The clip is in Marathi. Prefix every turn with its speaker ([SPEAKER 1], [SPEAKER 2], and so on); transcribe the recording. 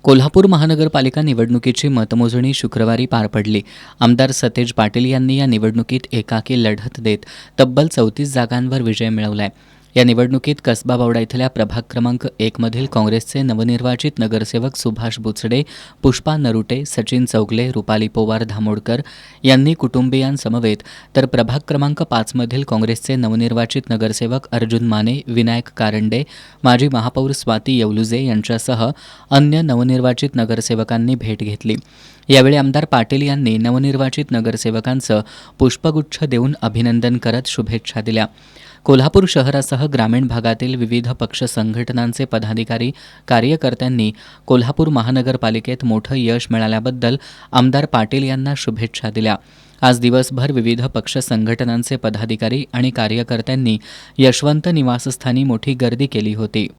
[SPEAKER 1] कोल्हापूर महानगरपालिका निवडणुकीची मतमोजणी शुक्रवारी पार पडली. आमदार सतेज पाटील यांनी या निवडणुकीत एकाकी लढत देत तब्बल 34 जागांवर विजय मिळवलाय. या निवडणुकीत कसबा बावडा इथल्या प्रभाग क्रमांक 1 मधील काँग्रेसचे नवनिर्वाचित नगरसेवक सुभाष बुचडे, पुष्पा नरुटे, सचिन चौगले, रुपाली पोवार धामोडकर यांनी कुटुंबियांसमवेत, तर प्रभाग क्रमांक 5 मधील काँग्रेसचे नवनिर्वाचित नगरसेवक अर्जुन माने, विनायक कारंडे, माजी महापौर स्वाती येवलुजे यांच्यासह अन्य नवनिर्वाचित नगरसेवकांनी भेट घेतली. यावेळी आमदार पाटील यांनी नवनिर्वाचित नगरसेवकांचं पुष्पगुच्छ देऊन अभिनंदन करत शुभेच्छा दिल्या. कोल्हापूर शहरासह ग्रामीण भागातील विविध पक्ष संघटनांचे पदाधिकारी, कार्यकर्त्यांनी कोल्हापूर महानगरपालिकेत मोठं यश मिळाल्याबद्दल आमदार पाटील यांना शुभेच्छा दिल्या. आज दिवसभर विविध पक्ष संघटनांचे पदाधिकारी आणि कार्यकर्त्यांनी यशवंत निवासस्थानी मोठी गर्दी केली होती.